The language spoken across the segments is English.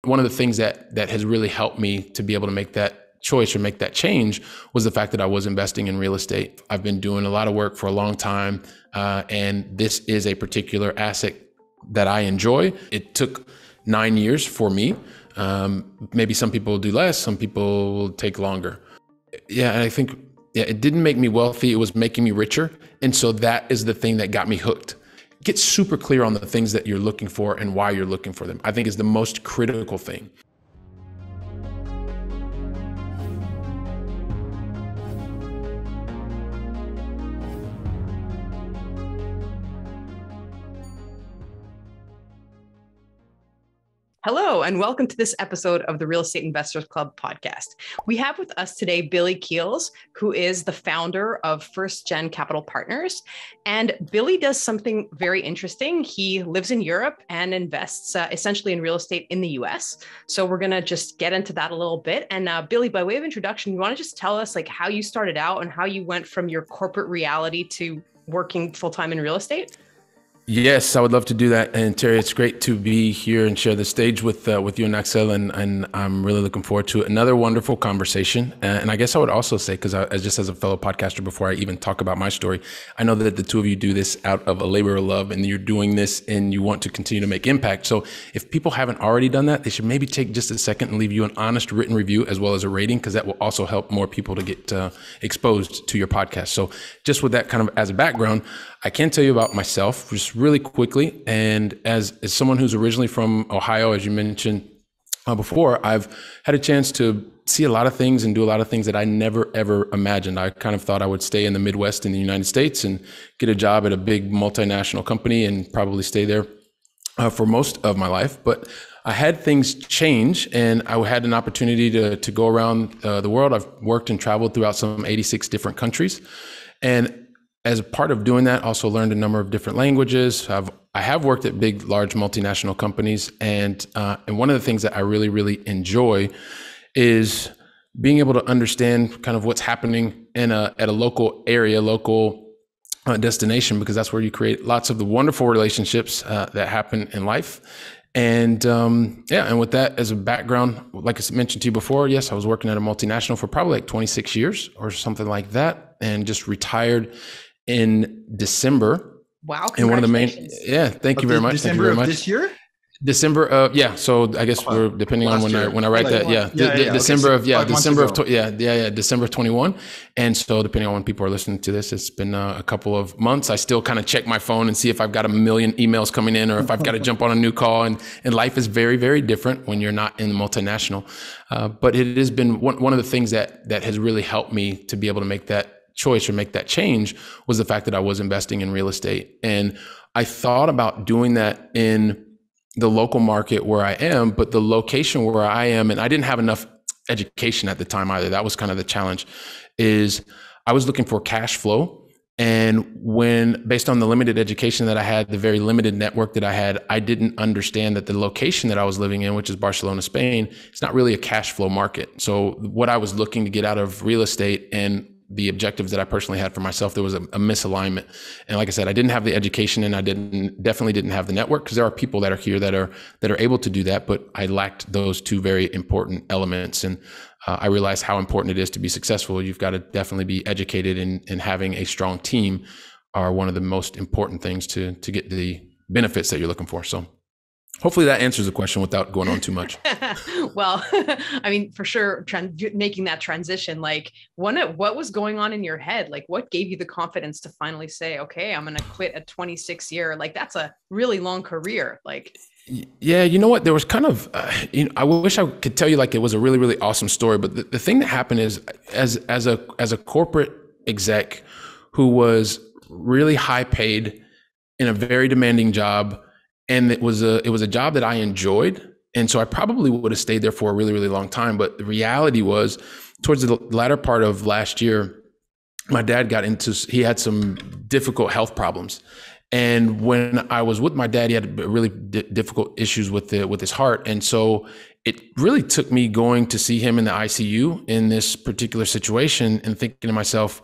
One of the things that has really helped me to be able to make that choice or make that change was the fact that I was investing in real estate. I've been doing a lot of work for a long time, and this is a particular asset that I enjoy. It took 9 years for me. Maybe some people will do less, some people will take longer. Yeah, and I think it didn't make me wealthy, it was making me richer. And so that is the thing that got me hooked. Get super clear on the things that you're looking for and why you're looking for them, I think is the most critical thing. Hello, and welcome to this episode of the Real Estate Investors Club podcast. We have with us today Billy Keels, who is the founder of First Gen Capital Partners. And Billy does something very interesting. He lives in Europe and invests essentially in real estate in the US. So we're going to just get into that a little bit. And Billy, by way of introduction, you want to just tell us like how you started out and how you went from your corporate reality to working full-time in real estate? Yes, I would love to do that. And Terry, it's great to be here and share the stage with you and Axel, and I'm really looking forward to another wonderful conversation. And I guess I would also say, because just as a fellow podcaster, before I even talk about my story, I know that the two of you do this out of a labor of love, and you're doing this and you want to continue to make impact. So if people haven't already done that, they should maybe take just a second and leave you an honest written review as well as a rating, because that will also help more people to get exposed to your podcast. So just with that kind of as a background, I can tell you about myself just really quickly. And as someone who's originally from Ohio, as you mentioned before, I've had a chance to see a lot of things and do a lot of things that I never, ever imagined. I kind of thought I would stay in the Midwest in the United States and get a job at a big multinational company and probably stay there for most of my life. But I had things change, and I had an opportunity to go around the world. I've worked and traveled throughout some 86 different countries. And as a part of doing that, also learned a number of different languages. I have worked at big, large multinational companies, and one of the things that I really, really enjoy is being able to understand kind of what's happening at a local area, local destination, because that's where you create lots of the wonderful relationships that happen in life. And and with that as a background, like I mentioned to you before, yes, I was working at a multinational for probably like 26 years or something like that, and just retired in December. Wow. And one of the main, thank you very much. December thank you very of much. This year? December, so I guess we're depending on when I write that. December of 21. And so depending on when people are listening to this, it's been a couple of months. I still kind of check my phone and see if I've got a million emails coming in, or if I've got to jump on a new call. And life is very, very different when you're not in the multinational. But it has been one of the things that has really helped me to be able to make that choice or make that change was the fact that I was investing in real estate. And I thought about doing that in the local market where I am, but the location where I am, and I didn't have enough education at the time either. That was kind of the challenge, is I was looking for cash flow. And based on the limited education that I had, the very limited network that I had, I didn't understand that the location that I was living in, which is Barcelona, Spain, it's not really a cash flow market. So what I was looking to get out of real estate and the objectives that I personally had for myself, there was a misalignment. And like I said, I didn't have the education, and I definitely didn't have the network, because there are people that are here that are able to do that, but I lacked those two very important elements. And I realized how important it is to be successful. You've got to definitely be educated, and having a strong team are one of the most important things to get the benefits that you're looking for. So hopefully that answers the question without going on too much. Well, I mean, for sure, making that transition, like what was going on in your head? Like what gave you the confidence to finally say, okay, I'm going to quit a 26-year, like that's a really long career. Like, yeah, you know what? There was kind of, I wish I could tell you like it was a really, really awesome story. But the thing that happened is as a corporate exec who was really high paid in a very demanding job, and it was a job that I enjoyed. And so I probably would have stayed there for a really, really long time. But the reality was, towards the latter part of last year, my dad he had some difficult health problems. And when I was with my dad, he had really difficult issues with his heart. And so it really took me going to see him in the ICU in this particular situation and thinking to myself,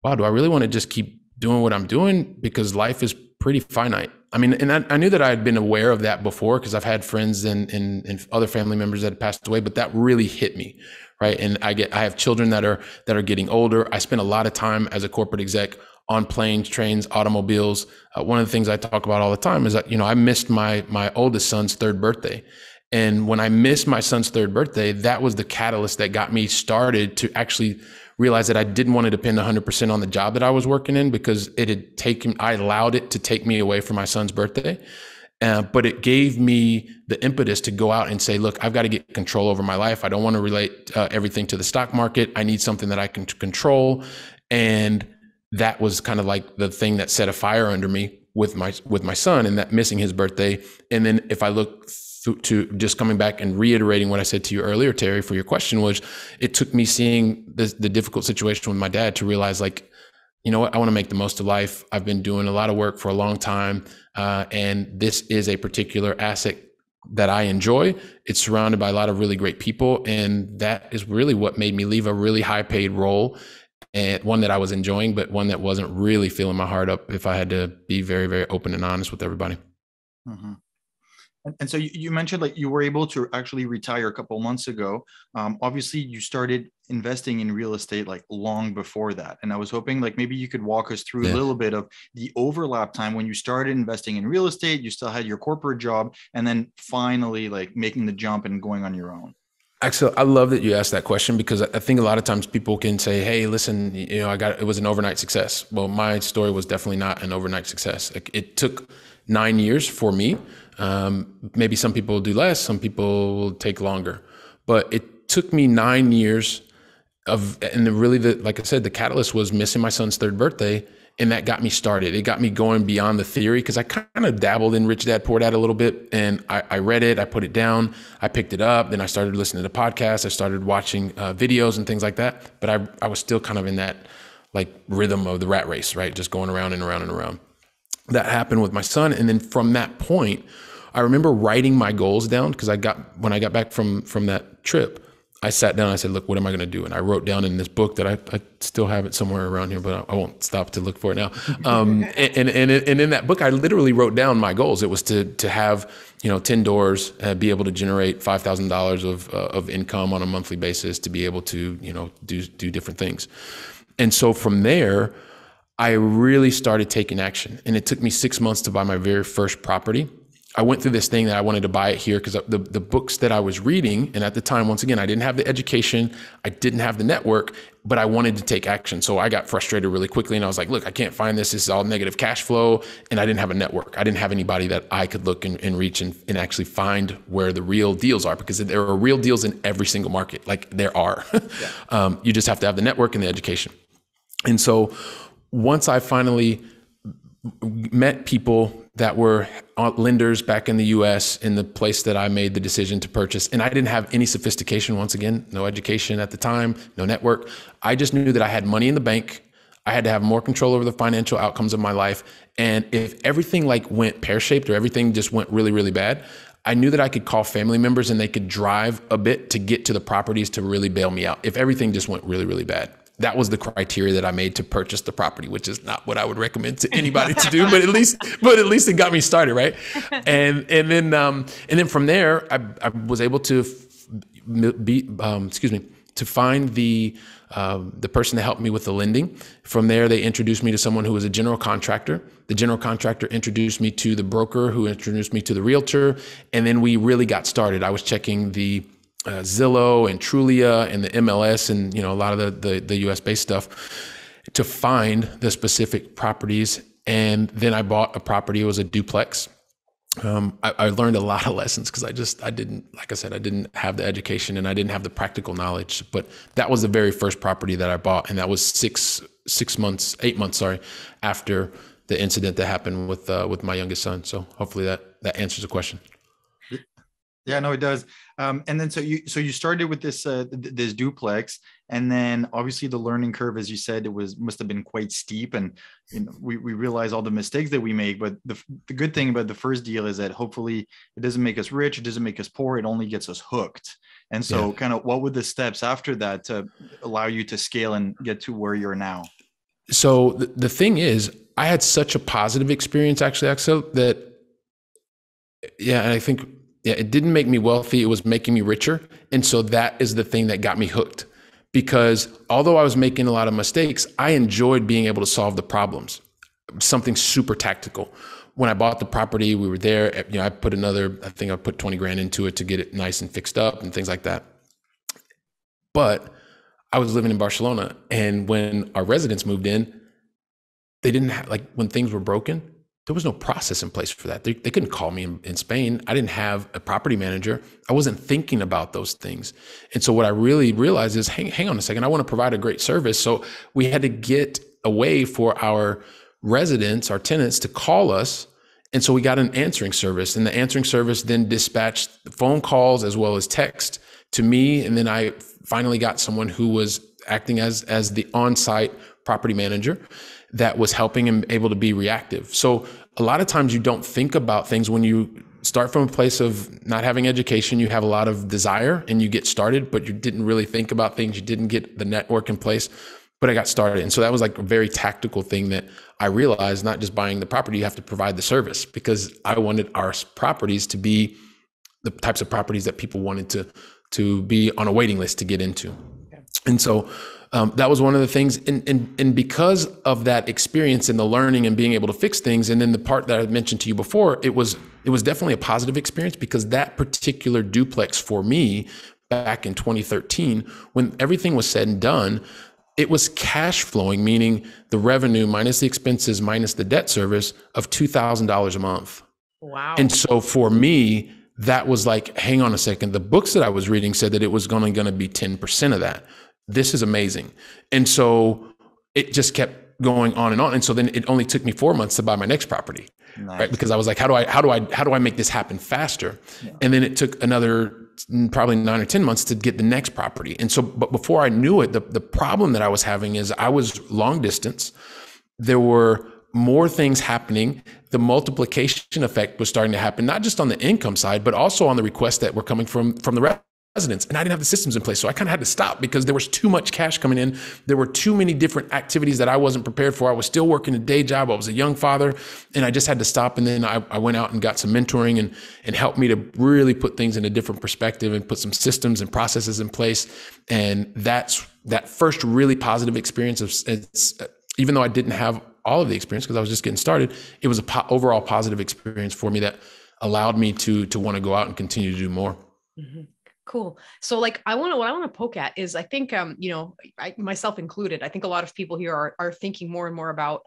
wow, do I really want to just keep doing what I'm doing? Because life is pretty finite. I mean, and I knew that I had been aware of that before because I've had friends and other family members that had passed away, but that really hit me, right? And I have children that are getting older. I spent a lot of time as a corporate exec on planes, trains, automobiles. One of the things I talk about all the time is that, I missed my oldest son's third birthday. And when I missed my son's third birthday, that was the catalyst that got me started to actually realize that I didn't want to depend 100% on the job that I was working in, because I allowed it to take me away from my son's birthday. But it gave me the impetus to go out and say, look, I've got to get control over my life. I don't want to relate everything to the stock market. I need something that I can control. And that was kind of like the thing that set a fire under me with my son, and that missing his birthday. And then if I look to just coming back and reiterating what I said to you earlier, Terry, for your question, was it took me seeing the difficult situation with my dad to realize, like, you know what, I want to make the most of life. I've been doing a lot of work for a long time. And this is a particular asset that I enjoy. It's surrounded by a lot of really great people. And that is really what made me leave a really high paid role, and one that I was enjoying, but one that wasn't really filling my heart up, if I had to be very, very open and honest with everybody. Mm-hmm. And so you mentioned like you were able to actually retire a couple of months ago. Obviously, you started investing in real estate like long before that. And I was hoping like maybe you could walk us through a little bit of the overlap time when you started investing in real estate, you still had your corporate job, and then finally like making the jump and going on your own. Actually, I love that you asked that question, because I think a lot of times people can say, hey, listen, it was an overnight success. Well, my story was definitely not an overnight success. It took 9 years for me. Maybe some people will do less, some people will take longer, but it took me 9 years like I said, the catalyst was missing my son's third birthday. And that got me started. It got me going beyond the theory, because I kind of dabbled in Rich Dad Poor Dad a little bit, and I read it, I put it down, I picked it up, then I started listening to podcasts, I started watching videos and things like that. But I was still kind of in that like rhythm of the rat race, right? Just going around and around and around. That happened with my son. And then from that point, I remember writing my goals down, because when I got back from that trip, I sat down and I said, look, what am I going to do? And I wrote down in this book that I still have it somewhere around here, but I won't stop to look for it now. And in that book, I literally wrote down my goals. It was to have, 10 doors, be able to generate $5,000 of income on a monthly basis, to be able to, do different things. And so from there, I really started taking action. And it took me 6 months to buy my very first property. I went through this thing that I wanted to buy it here because the books that I was reading, and at the time, once again, I didn't have the education, I didn't have the network, but I wanted to take action. So I got frustrated really quickly, and I was like, look, I can't find this. This is all negative cash flow. And I didn't have a network. I didn't have anybody that I could look and reach and actually find where the real deals are, because there are real deals in every single market. Like there are. Yeah. You just have to have the network and the education. And so once I finally met people that were lenders back in the US in the place that I made the decision to purchase. And I didn't have any sophistication, once again, no education at the time, no network. I just knew that I had money in the bank. I had to have more control over the financial outcomes of my life. And if everything like went pear-shaped or everything just went really, really bad, I knew that I could call family members and they could drive a bit to get to the properties to really bail me out if everything just went really, really bad. That was the criteria that I made to purchase the property, which is not what I would recommend to anybody to do, but at least it got me started, right? And then from there, I was able to to find the person that helped me with the lending. From there, they introduced me to someone who was a general contractor. The general contractor introduced me to the broker, who introduced me to the realtor, and then we really got started. I was checking the Zillow and Trulia and the MLS and a lot of the US based stuff to find the specific properties. And then I bought a property. It was a duplex. I learned a lot of lessons because I didn't have the education and I didn't have the practical knowledge. But that was the very first property that I bought, and that was 8 months, after the incident that happened with my youngest son. So hopefully that answers the question. Yeah, no, it does. And then so you started with this duplex, and then obviously the learning curve, as you said, must have been quite steep, and we realize all the mistakes that we make. But the good thing about the first deal is that hopefully it doesn't make us rich, it doesn't make us poor, it only gets us hooked. And so, kind of, what were the steps after that to allow you to scale and get to where you're now? So the thing is, I had such a positive experience actually, Axel, that yeah, and I think yeah, it didn't make me wealthy. It was making me richer. And so that is the thing that got me hooked. Because although I was making a lot of mistakes, I enjoyed being able to solve the problems. Something super tactical. When I bought the property, we were there. I I think I put 20 grand into it to get it nice and fixed up and things like that. But I was living in Barcelona, and when our residents moved in, they didn't have, like, when things were broken, there was no process in place for that. They couldn't call me in Spain. I didn't have a property manager. I wasn't thinking about those things. And so what I really realized is, hang on a second, I want to provide a great service. So we had to get a way for our residents, our tenants, to call us. And so we got an answering service, and the answering service then dispatched phone calls as well as text to me. And then I finally got someone who was acting as the on-site property manager that was helping him able to be reactive. So a lot of times you don't think about things when you start from a place of not having education. You have a lot of desire and you get started, but you didn't really think about things. You didn't get the network in place, but I got started. And so that was like a very tactical thing that I realized, not just buying the property, you have to provide the service, because I wanted our properties to be the types of properties that people wanted to be on a waiting list to get into. Okay. And so that was one of the things. And because of that experience and the learning and being able to fix things, and then the part that I mentioned to you before, it was definitely a positive experience, because that particular duplex for me back in 2013, when everything was said and done, it was cash flowing, meaning the revenue minus the expenses minus the debt service of $2,000 a month. Wow. And so for me, that was like, hang on a second. The books that I was reading said that it was only going to be 10% of that. This is amazing. And so it just kept going on and on. And so then it only took me 4 months to buy my next property, nice. Right? Because I was like, how do I make this happen faster? Yeah. And then it took another probably 9 or 10 months to get the next property. And so, but before I knew it, the problem that I was having is I was long distance. There were more things happening. The multiplication effect was starting to happen, not just on the income side, but also on the requests that were coming from the residents. And I didn't have the systems in place. So I kind of had to stop because there was too much cash coming in. There were too many different activities that I wasn't prepared for. I was still working a day job. I was a young father, and I just had to stop. And then I went out and got some mentoring and helped me to really put things in a different perspective and put some systems and processes in place. And that's that first really positive experience of, even though I didn't have all of the experience because I was just getting started, it was a overall positive experience for me that allowed me to want to go out and continue to do more. Mm-hmm. Cool. So what I want to poke at is, I think, I, myself included, I think a lot of people here are thinking more and more about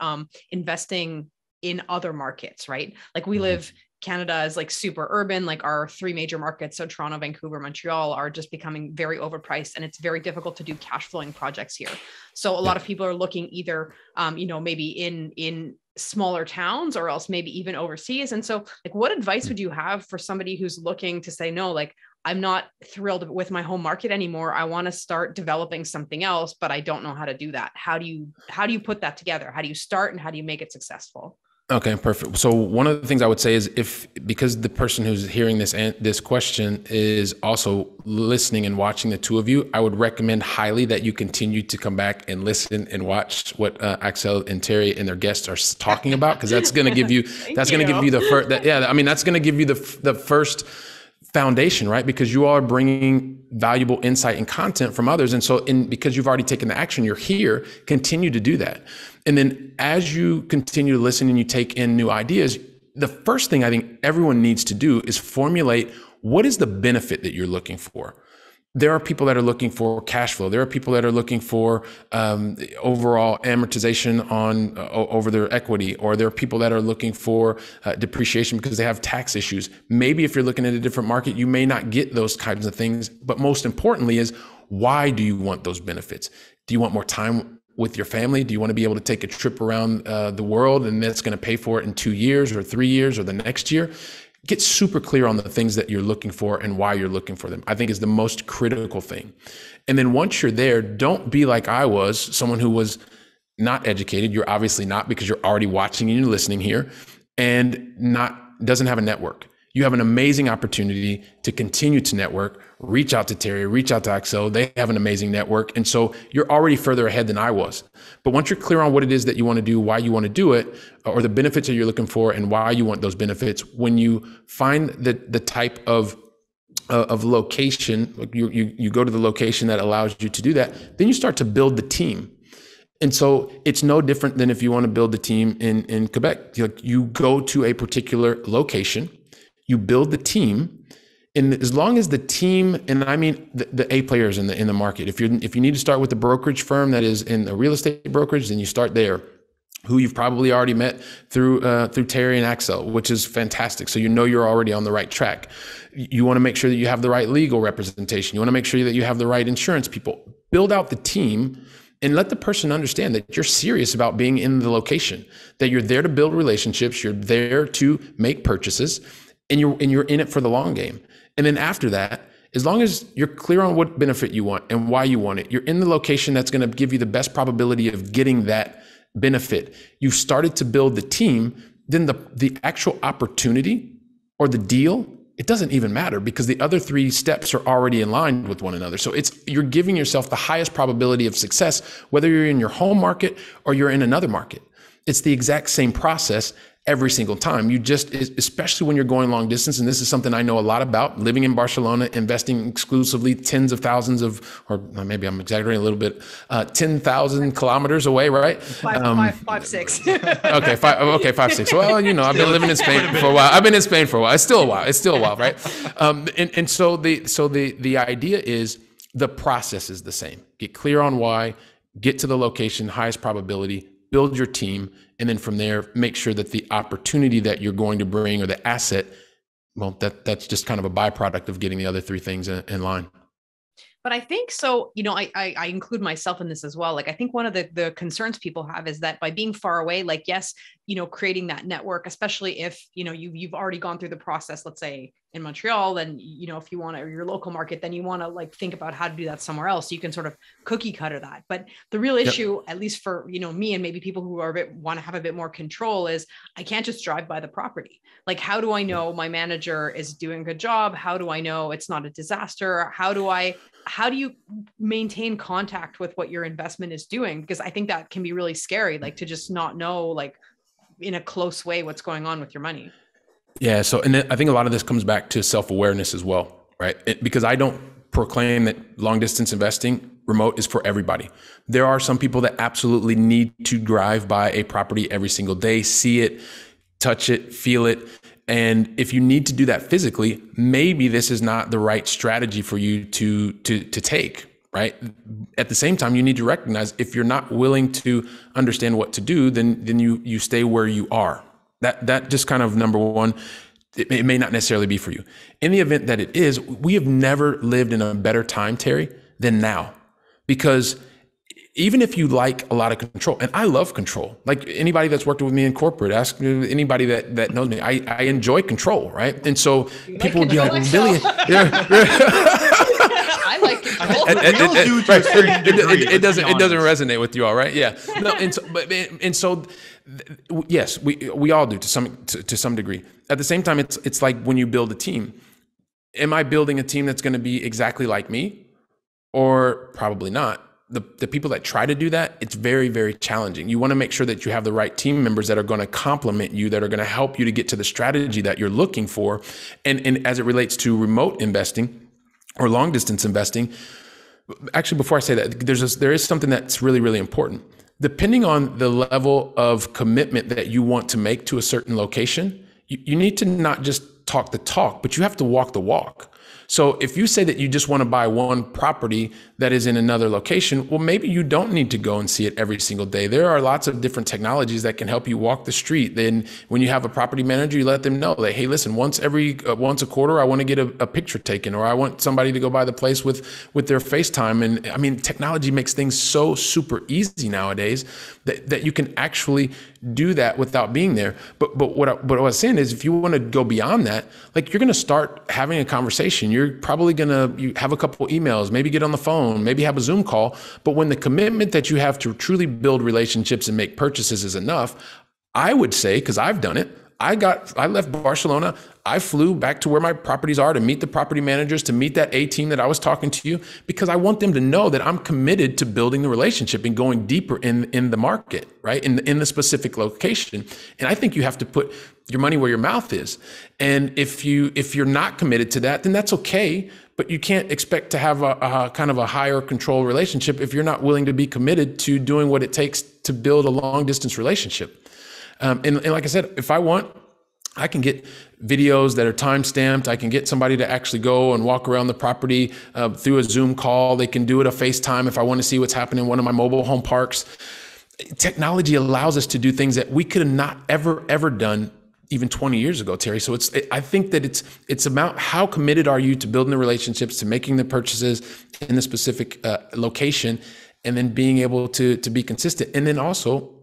investing in other markets, right? Like we live, Canada is like super urban, like our 3 major markets, so Toronto, Vancouver, Montreal, are just becoming very overpriced, and it's very difficult to do cash flowing projects here. So a lot of people are looking either, maybe in smaller towns, or else maybe even overseas. And so like, what advice would you have for somebody who's looking to say, no, like, I'm not thrilled with my home market anymore. I want to start developing something else, but I don't know how to do that. How do you put that together? How do you start, and how do you make it successful? Okay, perfect. So one of the things I would say is, because the person who's hearing this question is also listening and watching the two of you, I would recommend highly that you continue to come back and listen and watch what Axel and Terry and their guests are talking about, because that's going to give you that's going to give you the first. That's going to give you the first foundation, right? Because you are bringing valuable insight and content from others. And so because you've already taken the action, you're here, continue to do that. And then as you continue to listen and you take in new ideas, the first thing I think everyone needs to do is formulate, what is the benefit that you're looking for? There are people that are looking for cash flow. There are people that are looking for overall amortization on over their equity, or there are people that are looking for depreciation because they have tax issues. Maybe if you're looking at a different market, you may not get those kinds of things. But most importantly is, why do you want those benefits? Do you want more time with your family? Do you want to be able to take a trip around the world, and that's going to pay for it in 2 years or 3 years or the next year? Get super clear on the things that you're looking for and why you're looking for them, I think, is the most critical thing. And then once you're there, don't be like I was, someone who was not educated. You're obviously not, because you're already watching and you're listening here, and doesn't have a network. you have an amazing opportunity to continue to network, reach out to Terry, reach out to Axel. They have an amazing network. And so you're already further ahead than I was. But once you're clear on what it is that you want to do, why you want to do it, or the benefits that you're looking for and why you want those benefits, when you find the type of location, you go to the location that allows you to do that, then you start to build the team. And so it's no different than if you want to build the team in Quebec. You go to a particular location, you build the team, and as long as the team, and I mean the A players in the market, if you need to start with the brokerage firm that is in a real estate brokerage, then you start there, who you've probably already met through Terry and Axel, which is fantastic. So you're already on the right track. You want to make sure that you have the right legal representation. You want to make sure that you have the right insurance people. Build out the team and let the person understand that you're serious about being in the location, that you're there to build relationships, you're there to make purchases, and you're in it for the long game. And then after that, as long as you're clear on what benefit you want and why you want it, you're in the location that's going to give you the best probability of getting that benefit. You've started to build the team, then the actual opportunity or the deal, it doesn't even matter because the other three steps are already in line with one another. So you're giving yourself the highest probability of success, whether you're in your home market or you're in another market. It's the exact same process every single time. You just, especially when you're going long distance, and this is something I know a lot about, living in Barcelona, investing exclusively tens of thousands of, or maybe I'm exaggerating a little bit, 10,000 kilometers away, right? Five, 6. Okay, 5, 6. Well, I've been living in Spain for a while. It's still a while, right? And so the idea is the process is the same. Get clear on why, get to the location, highest probability, build your team, and then from there, make sure that the opportunity that you're going to bring or the asset, well, that's just kind of a byproduct of getting the other three things in line. But I think so, I include myself in this as well. Like, I think one of the concerns people have is that by being far away, like, yes, creating that network, especially if, you've already gone through the process, let's say in Montreal, then, if you want to, or your local market, then you want to like think about how to do that somewhere else. So you can sort of cookie cutter that. But the real issue, at least for, me and maybe people who want to have a bit more control, is I can't just drive by the property. Like, how do I know my manager is doing a good job? How do I know it's not a disaster? How do you maintain contact with what your investment is doing? Because I think that can be really scary, like to just not know, like in a close way, what's going on with your money. Yeah. So, and I think a lot of this comes back to self-awareness as well, right? Because I don't proclaim that long distance investing remote is for everybody. There are some people that absolutely need to drive by a property every single day, see it, touch it, feel it. And if you need to do that physically, maybe this is not the right strategy for you to take, right? At the same time, you need to recognize if you're not willing to understand what to do, then you stay where you are. That just kind of number one, it may not necessarily be for you. In the event that it is, we have never lived in a better time, Terry, than now. Because even if you like a lot of control, and I love control, like anybody that's worked with me in corporate, ask anybody that knows me, I enjoy control, right? And so people would be like, well, Billy, I like control. It doesn't resonate with you all, right? Yeah. No, and so yes, we all do to some degree. At the same time, it's like when you build a team. Am I building a team that's going to be exactly like me? Or probably not. The people that try to do that, it's very, very challenging. You want to make sure that you have the right team members that are going to complement you, that are going to help you to get to the strategy that you're looking for. And as it relates to remote investing or long distance investing, actually, before I say that, there is something that's really, really important. Depending on the level of commitment that you want to make to a certain location, you need to not just talk the talk, but you have to walk the walk. So if you say that you just want to buy one property that is in another location, well, maybe you don't need to go and see it every single day. There are lots of different technologies that can help you walk the street. Then when you have a property manager, you let them know that, hey, listen, once a quarter, I want to get a picture taken, or I want somebody to go by the place with their FaceTime. And I mean, technology makes things so super easy nowadays that you can actually do that without being there. But what I was saying is, if you want to go beyond that, like, you're going to start having a conversation. You're probably going to have a couple emails, maybe get on the phone, maybe have a Zoom call. But when the commitment that you have to truly build relationships and make purchases is enough, I would say, because I've done it, I left Barcelona. I flew back to where my properties are to meet the property managers, to meet that A team that I was talking to you, because I want them to know that I'm committed to building the relationship and going deeper in the market, right? In the specific location. And I think you have to put your money where your mouth is. And if you're not committed to that, then that's okay. But you can't expect to have a kind of a higher control relationship if you're not willing to be committed to doing what it takes to build a long distance relationship. And like I said, if I want, I can get videos that are time stamped. I can get somebody to actually go and walk around the property through a Zoom call. They can do it a FaceTime if I want to see what's happening in one of my mobile home parks. Technology allows us to do things that we could have not ever done even 20 years ago, Terry. So I think that it's about how committed are you to building the relationships, to making the purchases in the specific location, and then being able to be consistent. And then also,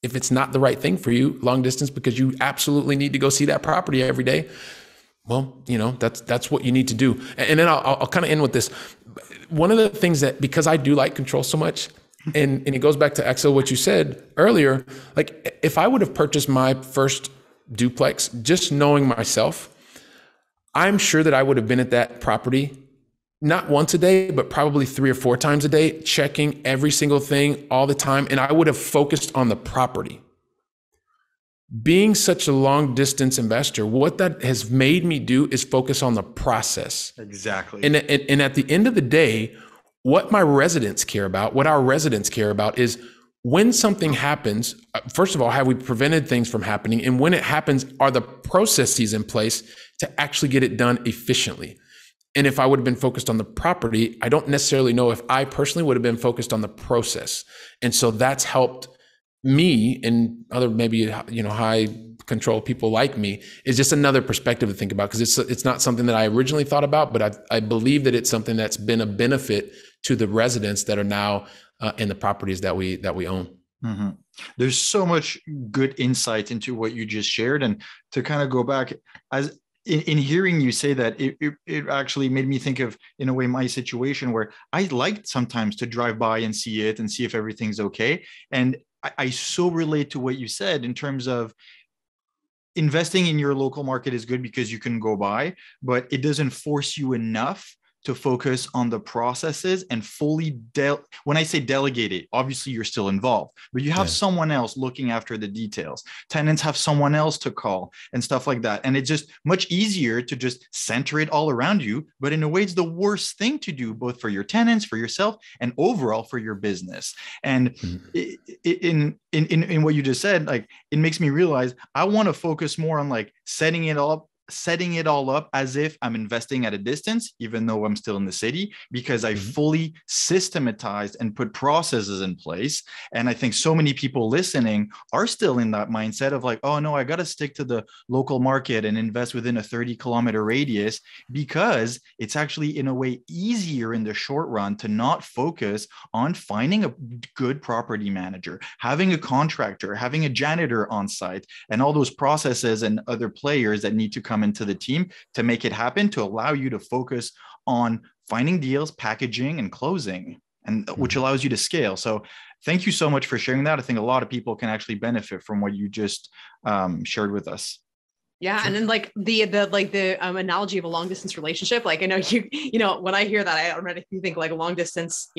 if it's not the right thing for you, long distance, because you absolutely need to go see that property every day, well, that's what you need to do. And then I'll kind of end with this. One of the things that, because I do like control so much, and it goes back to Axel, what you said earlier, like if I would have purchased my first duplex, just knowing myself, I'm sure that I would have been at that property not once a day, but probably 3 or 4 times a day, checking every single thing all the time. And I would have focused on the property. Being such a long distance investor, what that has made me do is focus on the process. Exactly. And at the end of the day, what my residents care about, what our residents care about is when something happens, first of all, have we prevented things from happening? And when it happens, are the processes in place to actually get it done efficiently? And if I would have been focused on the property, I don't necessarily know if I personally would have been focused on the process. And so that's helped me and other maybe, high control people like me, is just another perspective to think about, because it's not something that I originally thought about, but I believe that it's something that's been a benefit to the residents that are now in the properties that we own. Mm-hmm. There's so much good insight into what you just shared. And to kind of go back, as in hearing you say that, it actually made me think of, in a way, my situation where I liked sometimes to drive by and see it and see if everything's okay. And I so relate to what you said in terms of investing in your local market is good because you can go by, but it doesn't force you enough to focus on the processes and fully when I say delegate it, obviously you're still involved, but you have someone else looking after the details. Tenants have someone else to call and stuff like that. And it's just much easier to just center it all around you. But in a way, it's the worst thing to do, both for your tenants, for yourself, and overall for your business. And in what you just said, like, it makes me realize I want to focus more on like setting it all up as if I'm investing at a distance, even though I'm still in the city, because I fully systematized and put processes in place. And I think so many people listening are still in that mindset of like, oh no, I got to stick to the local market and invest within a 30-kilometer radius, because it's actually in a way easier in the short run to not focus on finding a good property manager, having a contractor, having a janitor on site, and all those processes and other players that need to come into the team to make it happen, to allow you to focus on finding deals, packaging, and closing, and which allows you to scale. So thank you so much for sharing that. I think a lot of people can actually benefit from what you just shared with us. Yeah. Sure. And then like the analogy of a long distance relationship, like I know when I hear that, I automatically think like a long distance,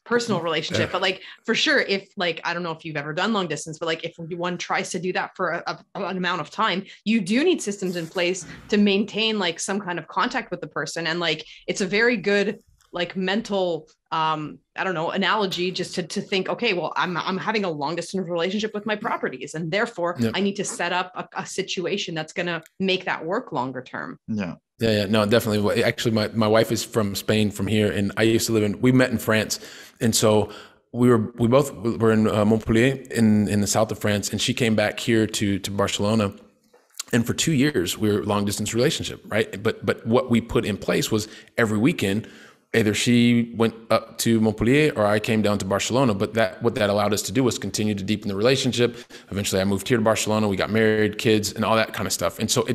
personal relationship, but like for sure, if like, I don't know if you've ever done long distance, but like if one tries to do that for an amount of time, you do need systems in place to maintain like some kind of contact with the person. And like, it's a very good like mental, analogy just to think, okay, well, I'm having a long distance relationship with my properties, and therefore I need to set up a situation that's going to make that work longer term. Yeah. No, definitely. Actually, my wife is from Spain, from here. And I used to we met in France. And so we both were in Montpellier in the south of France. And she came back here to Barcelona. And for 2 years, we were a long distance relationship, right? But what we put in place was every weekend, either she went up to Montpellier or I came down to Barcelona. But what that allowed us to do was continue to deepen the relationship. Eventually, I moved here to Barcelona. We got married, kids, and all that kind of stuff. And so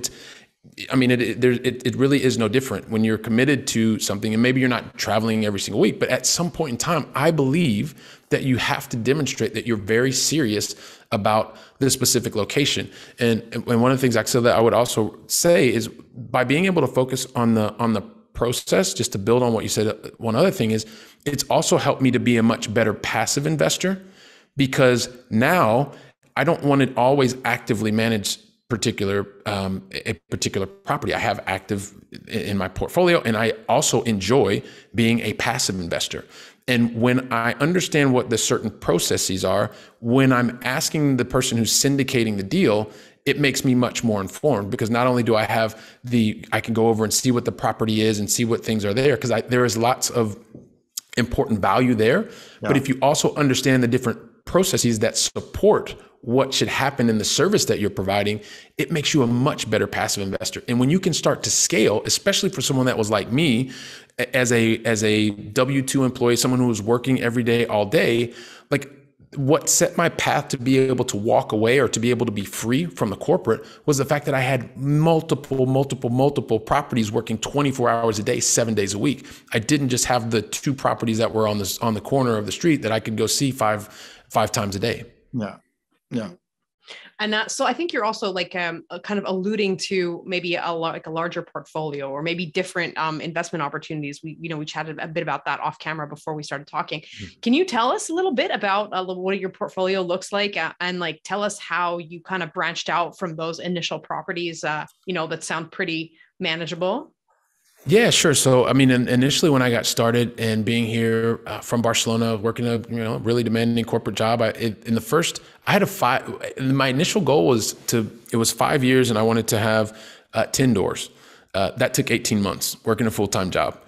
I mean, it really is no different when you're committed to something, and maybe you're not traveling every single week, but at some point in time, I believe that you have to demonstrate that you're very serious about this specific location. And one of the things, Axel, that I would also say is by being able to focus on the process, just to build on what you said, one other thing is it's also helped me to be a much better passive investor, because now I don't want to always actively manage a particular property. I have active in my portfolio, and I also enjoy being a passive investor. And when I understand what the certain processes are, when I'm asking the person who's syndicating the deal, it makes me much more informed, because not only do I have I can go over and see what the property is and see what things are there, because there is lots of important value there. Yeah. But if you also understand the different processes that support what should happen in the service that you're providing, it makes you a much better passive investor. And when you can start to scale, especially for someone that was like me, as a W-2 employee, someone who was working every day, all day, like what set my path to be able to walk away or to be able to be free from the corporate was the fact that I had multiple properties working 24 hours a day, 7 days a week. I didn't just have the 2 properties that were on the corner of the street that I could go see five times a day. Yeah. Yeah. And so I think you're also like kind of alluding to maybe a larger portfolio, or maybe different investment opportunities. We chatted a bit about that off camera before we started talking. Mm-hmm. Can you tell us a little bit about what your portfolio looks like, and like tell us how you kind of branched out from those initial properties, that sound pretty manageable? Yeah, sure. So, I mean, initially when I got started and being here from Barcelona, working a really demanding corporate job, I had my initial goal was it was 5 years, and I wanted to have 10 doors. That took 18 months working a full-time job,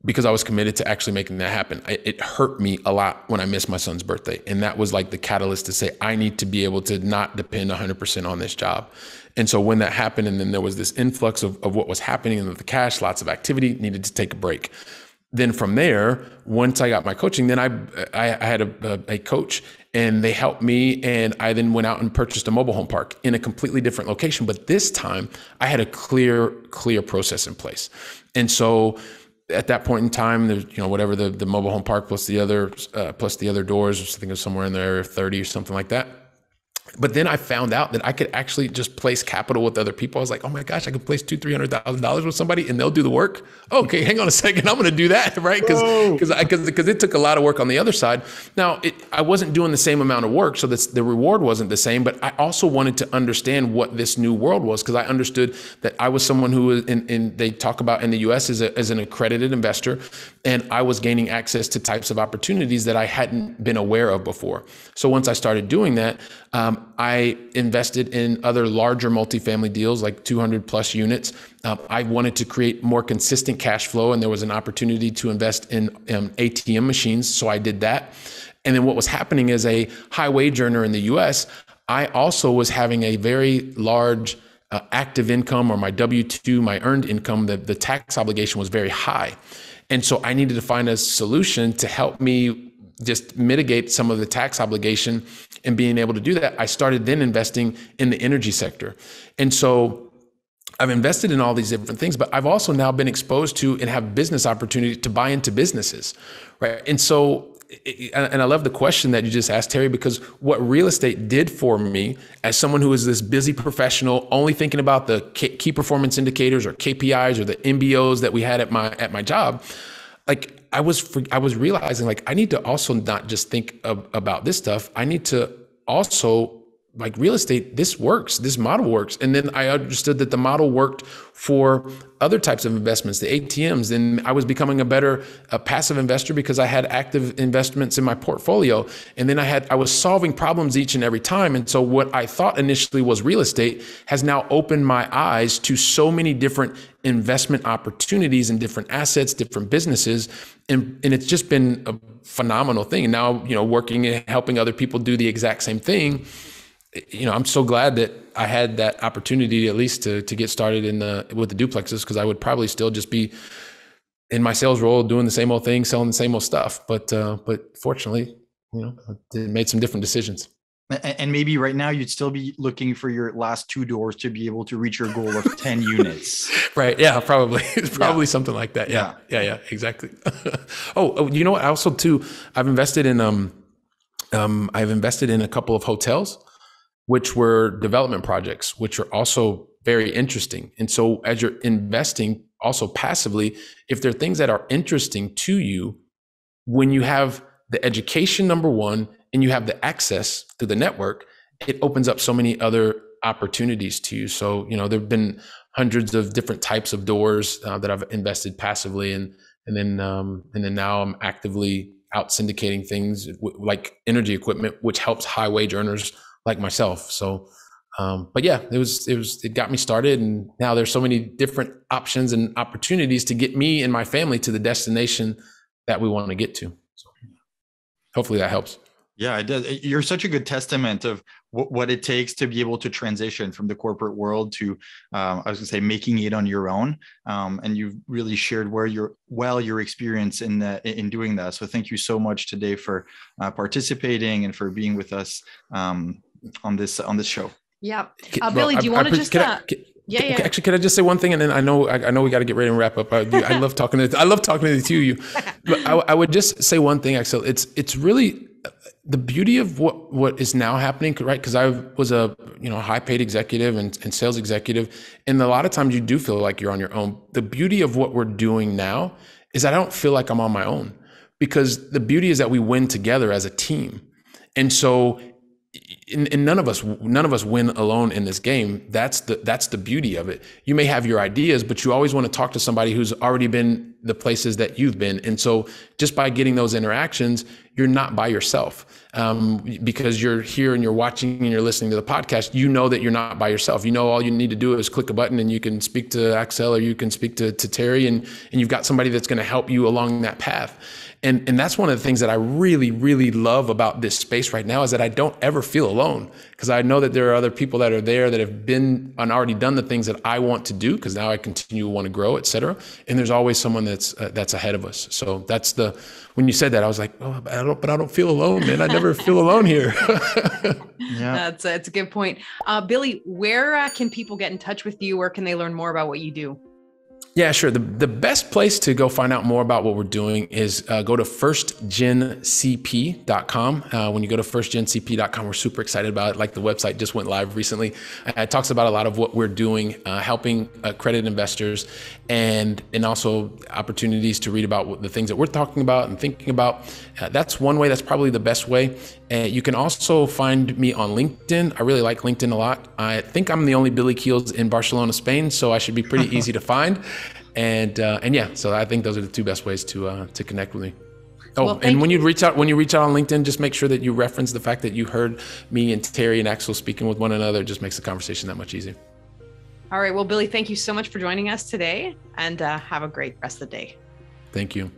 because I was committed to actually making that happen. It hurt me a lot when I missed my son's birthday. And that was like the catalyst to say, I need to be able to not depend 100% on this job. And so when that happened, and then there was this influx of what was happening, and the cash, lots of activity, needed to take a break. Then from there, once I got my coaching, then I had a coach, and they helped me. And I then went out and purchased a mobile home park in a completely different location. But this time I had a clear process in place. And so at that point in time, there's, whatever the mobile home park plus the other doors, I think it was somewhere in the area of 30 or something like that. But then I found out that I could actually just place capital with other people. I was like, oh my gosh, I could place $200,000-$300,000 with somebody and they'll do the work. Okay, hang on a second, I'm going to do that, right? Because it took a lot of work on the other side. Now, I wasn't doing the same amount of work, so the reward wasn't the same. But I also wanted to understand what this new world was, because I understood that I was someone who, they talk about in the U.S. as an accredited investor, and I was gaining access to types of opportunities that I hadn't been aware of before. So once I started doing that, I invested in other larger multifamily deals, like 200 plus units. I wanted to create more consistent cash flow, and there was an opportunity to invest in ATM machines. So I did that. And then what was happening as a high wage earner in the US, I also was having a very large active income, or my W-2, my earned income, the tax obligation was very high. And so I needed to find a solution to help me just mitigate some of the tax obligation. And being able to do that, I started then investing in the energy sector. And so I've invested in all these different things, but I've also now been exposed to and have business opportunity to buy into businesses, right? And so, and I love the question that you just asked, Terry, because what real estate did for me as someone who is this busy professional, only thinking about the key performance indicators or KPIs or the MBOs that we had at my job, like I was realizing, like, I need to also not just think about this stuff. I need to also, like, real estate, this works, this model works. And then I understood that the model worked for other types of investments, the ATMs. And I was becoming a better passive investor because I had active investments in my portfolio. And then I was solving problems each and every time. And so what I thought initially was real estate has now opened my eyes to so many different investment opportunities and different assets, different businesses. And it's just been a phenomenal thing. And now, working and helping other people do the exact same thing, I'm so glad that I had that opportunity at least to get started with the duplexes, because I would probably still just be in my sales role doing the same old thing, selling the same old stuff. But fortunately, I made some different decisions. And maybe right now you'd still be looking for your last 2 doors to be able to reach your goal of 10 units. Right. Yeah, probably. It's probably something like that. Yeah. Exactly. You know what? I also too, I've invested in a couple of hotels, which were development projects, which are also very interesting. And so as you're investing also passively, if there are things that are interesting to you, when you have the education, number one, and you have the access to the network, it opens up so many other opportunities to you. So, there've been hundreds of different types of doors that I've invested passively, and then now I'm actively out syndicating things like energy equipment, which helps high wage earners like myself. So, but yeah, it got me started, and now there's so many different options and opportunities to get me and my family to the destination that we want to get to. So hopefully that helps. Yeah, it does. You're such a good testament of what it takes to be able to transition from the corporate world to, I was going to say, making it on your own. And you've really shared your experience in doing that. So thank you so much today for participating and for being with us on this show. Yeah, Billy, do you want to just? Actually, can I just say one thing? And then I know we got to get ready and wrap up. I love talking to the two of you. But I would just say one thing, Axel. It's really the beauty of what is now happening, right? Because I was a high paid executive and sales executive, and a lot of times you do feel like you're on your own. The beauty of what we're doing now is I don't feel like I'm on my own, because the beauty is that we win together as a team, and so. And none of us win alone in this game. That's the beauty of it. You may have your ideas, but you always want to talk to somebody who's already been the places that you've been. And so just by getting those interactions, you're not by yourself, because you're here and you're watching and you're listening to the podcast. You know that you're not by yourself. All you need to do is click a button and you can speak to Axel, or you can speak to Terry, and you've got somebody that's going to help you along that path. And that's one of the things that I really, really love about this space right now, is that I don't ever feel alone, because I know that there are other people that are there that have been and already done the things that I want to do, because now I continue to want to grow, et cetera. And there's always someone that's ahead of us. So when you said that, I was like, oh, I don't feel alone, man. I never feel alone here. Yeah, that's a good point. Billy, where can people get in touch with you? Where can they learn more about what you do? Yeah, sure. The best place to go find out more about what we're doing is go to firstgencp.com. When you go to firstgencp.com, we're super excited about it. Like, the website just went live recently. It talks about a lot of what we're doing, helping accredited investors, and also opportunities to read about the things that we're talking about and thinking about. That's one way. That's probably the best way. You can also find me on LinkedIn. I really like LinkedIn a lot. I think I'm the only Billy Keels in Barcelona, Spain, so I should be pretty easy to find. And yeah, so I think those are the two best ways to connect with me. When you reach out on LinkedIn, just make sure that you reference the fact that you heard me and Terry and Axel speaking with one another. It just makes the conversation that much easier. All right. Well, Billy, thank you so much for joining us today, and have a great rest of the day. Thank you.